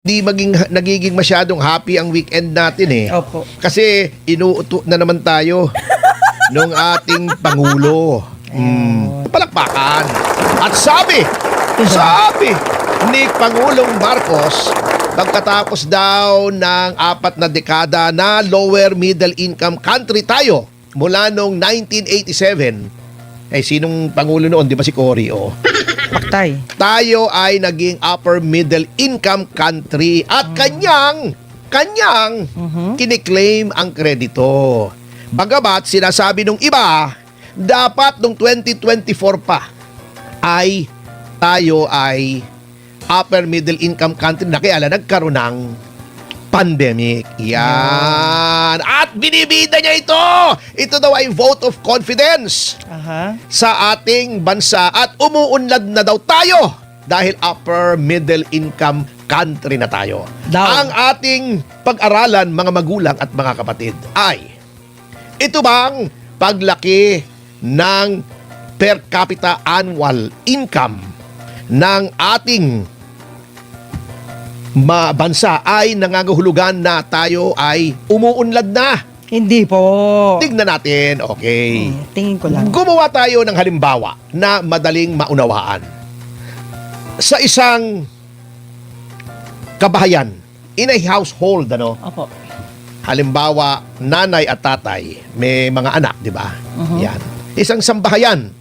nagiging masyadong happy ang weekend natin eh. Opo. Kasi inuuto na naman tayo nung ating Pangulo. Palakpakan. At sabi ni Pangulong Marcos, pagkatapos daw ng 4 na dekada na lower middle income country tayo mula noong 1987, sinong Pangulo noon? Di ba si Cory? Oh. Paktay. Tayo ay naging upper middle income country at kanyang kiniklaim ang kredito. Bagamat sinasabi nung iba, dapat nung 2024 pa ay tayo ay upper middle income country na kaya nagkaroon ng pandemic. Yan. At binibida niya ito. Ito daw ay vote of confidence sa ating bansa at umuunlad na daw tayo dahil upper middle income country na tayo. Ang ating pag-aralan, mga magulang at mga kapatid, ay ito bang paglaki ng per capita annual income ng ating bansa ay nangangahulugan na tayo ay umuunlad na? Hindi po. Tignan natin, okay. Tingin ko lang. Gumawa tayo ng halimbawa na madaling maunawaan. Sa isang kabahayan, in a household, Opo. halimbawa, nanay at tatay, may mga anak, di ba? Yan. Isang sambahayan.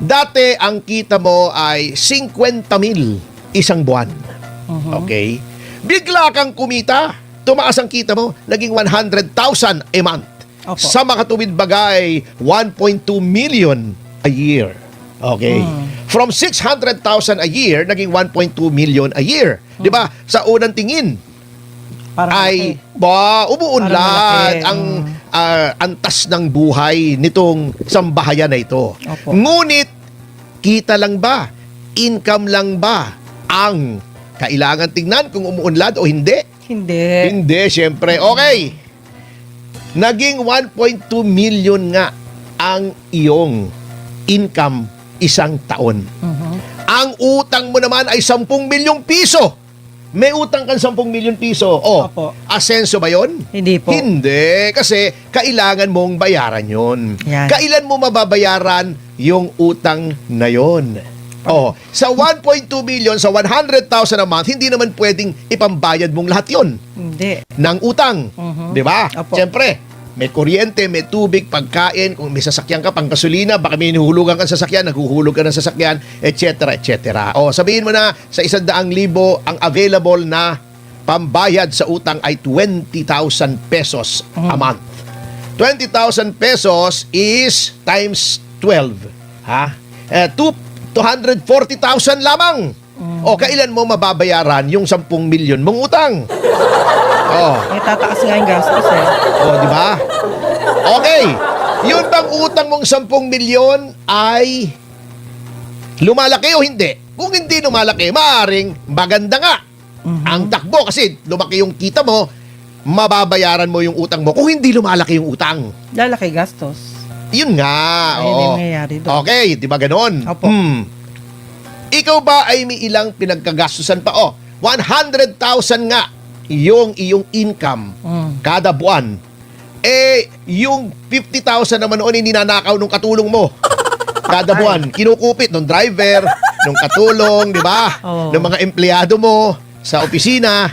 Dati, ang kita mo ay 50,000 isang buwan. Okay? Bigla kang kumita, tumaas ang kita mo, naging 100,000 a month. Opo. Sa makatuwid bagay, 1.2 million a year. Okay? From 600,000 a year, naging 1.2 million a year. Di ba? Sa unang tingin, ay umuunlad ang antas ng buhay nitong sambahayan na ito. Opo. Ngunit, kita lang ba? Income lang ba ang kailangan tingnan kung umuunlad o hindi? Hindi. Hindi, syempre. Okay. Naging 1.2 million nga ang iyong income isang taon. Ang utang mo naman ay 10 milyong piso. May utang kang 10 milyon piso. Opo. Asenso ba yon? Hindi po. Hindi. Kasi kailangan mong bayaran yon. Yan. Kailan mo mababayaran yung utang na yon? Sa 1.2 million, sa 100,000 a month, hindi naman pwedeng ipambayad mong lahat yon Hindi. ng utang. Di ba? Opo. Siyempre, may kuryente, may tubig, pagkain, kung may sasakyan ka, panggasolina, baka may hinuhulugan ka sa sasakyan, naghuhulog ka ng sasakyan, etc., etc. Sabihin mo na, sa 100,000 ang available na pambayad sa utang ay 20,000 pesos a month. 20,000 pesos is times 12. 240,000 lamang. Kailan mo mababayaran yung 10 milyon mong utang? Tataas nga yung gastos eh. Di ba? Okay. Yun bang utang mong 10 milyon ay lumalaki o hindi? Kung hindi lumalaki, maaaring maganda nga ang takbo kasi lumaki yung kita mo, mababayaran mo yung utang mo. Kung hindi lumalaki yung utang, Lalaki gastos. yun nga. Ayun yung nangyayari doon. Okay, di ba ganon? Opo. Ikaw ba ay may ilang pinagkagastusan pa? 100,000 nga yung iyong income kada buwan. Yung 50,000 naman noon ninanakaw nung katulong mo. Kada buwan, kinukupit ng driver, nung katulong, di ba? Ng mga empleyado mo sa opisina.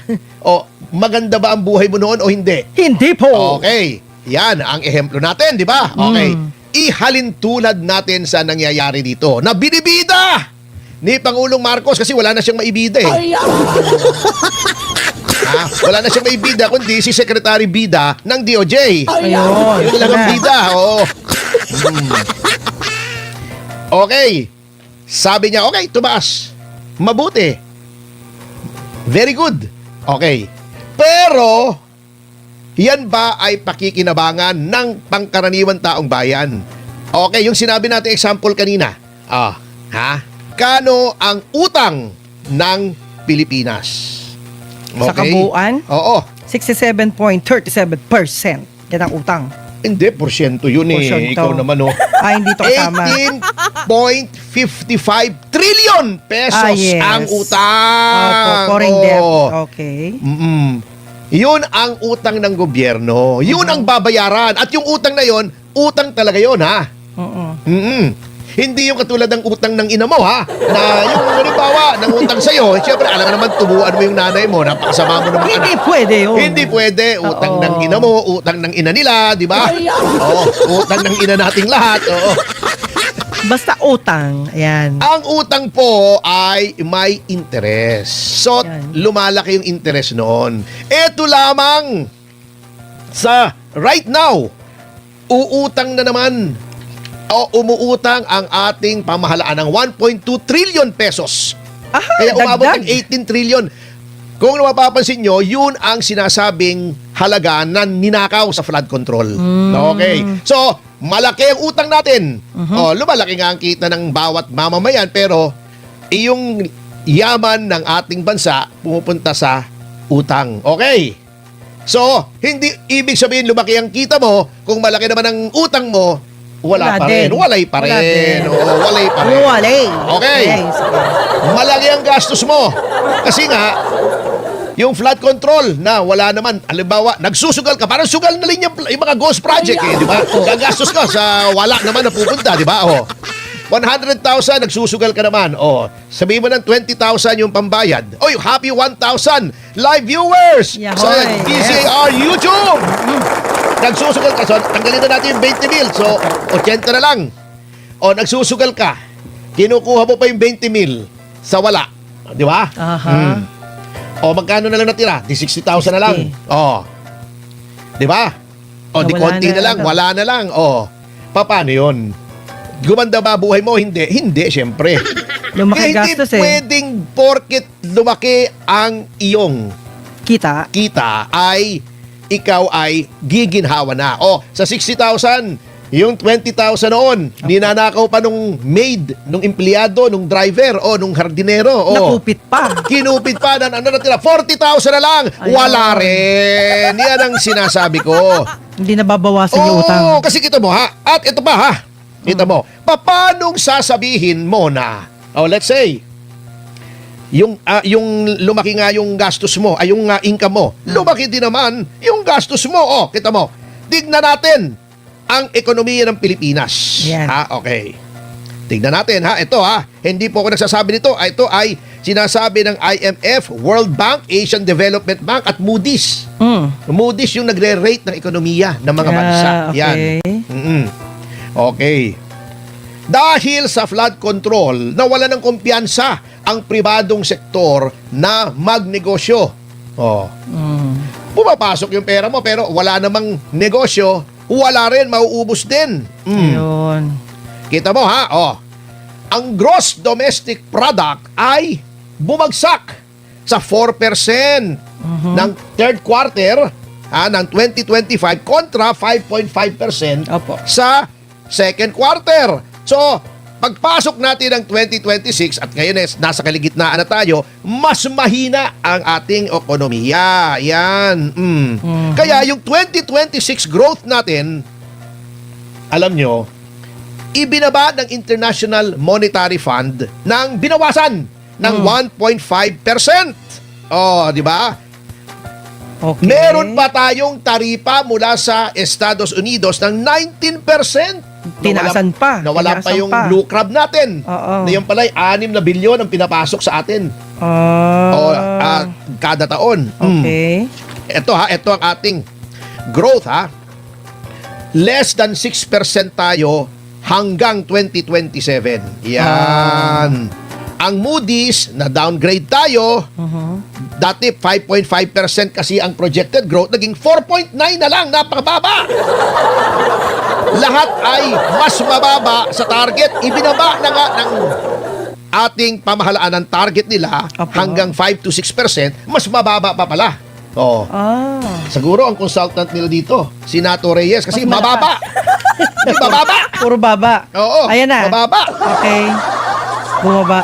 Maganda ba ang buhay mo noon o hindi? Hindi po. Okay. Yan ang ehemplo natin, di ba? Okay. Ihalin tulad natin sa nangyayari dito na binibida ni Pangulong Marcos kasi wala na siyang maibida eh. Wala na siyang maibida kundi si Secretary Bida ng DOJ. Ayun. Yun lang ang bida. Okay. Sabi niya, okay, tumaas. Mabuti. Very good. Okay. Pero, yan ba ay pakikinabangan ng pangkaraniwan taong bayan? Okay, yung sinabi natin example kanina. Kano ang utang ng Pilipinas? Okay. Sa kabuuan? Oo. 67.37% yan ang utang. Hindi, porsyento yun eh. Porsyento. Ikaw naman hindi to kasama. 1.55 trillion pesos Yes. ang utang. Opo, foreign debt. Oo. Okay. Yun ang utang ng gobyerno. Yun ang babayaran. At yung utang na yon, utang talaga yon, ha? Hindi yung katulad ng utang ng ina mo, ha? Na yung halimbawa, ng utang sa'yo, siyempre, alam mo naman, tubuan mo yung nanay mo, napakasama mo naman Hindi anak. pwede yun. Hindi pwede. Utang Oo. ng ina mo, utang ng ina nila, di ba? Oo, utang ng ina nating lahat. Oo. Basta utang. Ayan. Ang utang po ay may interest. So, Yan. lumalaki yung interest noon. Ito lamang sa right now, uutang na naman o umuutang ang ating pamahalaan ng 1.2 trillion pesos. Kaya umabot ng 18 trillion. Kung mapapansin nyo, yun ang sinasabing halaga na ninakaw sa flood control. Okay. So, malaki ang utang natin. Lumalaki nga ang kita ng bawat mamamayan, pero yung yaman ng ating bansa pumupunta sa utang. Okay. So, hindi ibig sabihin lumaki ang kita mo, kung malaki naman ang utang mo, wala pa rin. din. Walay pa Wala rin. din. Oo, walay pa rin. Walay. Okay. Sige. Malaki ang gastos mo. Kasi nga, yung flood control na wala naman, halimbawa, nagsusugal ka, parang sugal na rin yung mga ghost project, eh, di ba? Gagastos ka sa wala naman na pupunta, di ba? 100,000, nagsusugal ka naman. Sabihin mo ng 20,000 yung pambayad. Happy 1,000 live viewers Yahoy. sa DCAR YouTube. Nagsusugal ka. So, tanggalin na natin yung 20 mil. So, 80 na lang. Nagsusugal ka. Kinukuha mo pa yung 20 mil sa wala. Di ba? Aha. Magkano na lang natira? Di 60,000 na lang. 60. Di ba? Di Wala konti na na lang, lang. wala na lang. Paano yun? Gumanda ba buhay mo? Hindi. Hindi, syempre. Lumaki gastos Hindi pwedeng porket lumaki ang iyong Kita. kita ay ikaw ay giginhawa na. Sa 60,000, yung 20,000 noon, ninanakaw pa nung maid, nung empleyado, nung driver, nung hardinero. Nakupit pa. Kinupit pa na natira, 40,000 na lang. Ayun. Wala rin. Yan ang sinasabi ko. Hindi nababawasan yung utang. Kasi kita mo, ha? At ito pa, ha? Kita mo, paanong sasabihin mo na, let's say, yung lumaki nga yung gastos mo, yung income mo, lumaki din naman yung gastos mo. Kita mo, tignan natin ang ekonomiya ng Pilipinas. Yan. Okay. Tignan natin, ha? Ito, ha? Hindi po ako nagsasabi nito. Ito ay sinasabi ng IMF, World Bank, Asian Development Bank at Moody's. Moody's yung nagre-rate ng ekonomiya ng mga bansa. Okay. Yan. Okay. Dahil sa flood control, nawala ng kumpiyansa ang pribadong sektor na magnegosyo. Pumapasok yung pera mo pero wala namang negosyo, wala rin, mauubos din. Ayun. Kita mo, ha? Ang gross domestic product ay bumagsak sa 4% ng third quarter ng 2025 kontra 5.5% Opo. sa second quarter. So, pagpasok natin ng 2026 at ngayon nasa kaligitnaan na tayo, mas mahina ang ating ekonomiya. Yan. Kaya yung 2026 growth natin, alam nyo, ibinaba ng International Monetary Fund ng binawasan ng 1.5%. Di ba? Okay. Meron pa tayong taripa mula sa Estados Unidos ng 19%. Tinaasan pa. Nawala pa Tinaasan yung pa. blue crab natin. Oo. Na yung pala 6 na bilyon ang pinapasok sa atin kada taon. Okay. Ito ang ating growth, ha. Less than 6% tayo hanggang 2027. Yan. Ang Moody's, na downgrade tayo, dati 5.5% kasi ang projected growth, naging 4.9 na lang, napakababa. Lahat ay mas mababa sa target. Ibinaba na nga ng ating pamahalaan ng target nila hanggang 5 to 6%, mas mababa pa pala. Siguro ang consultant nila dito, si Nato Reyes, kasi Mas mababa. Hindi mababa. Puro baba. Oo, Ayan na. mababa. Okay. Bumaba.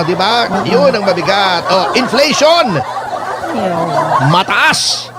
Di ba? Yun ang mabigat. Inflation. Ayun. Mataas.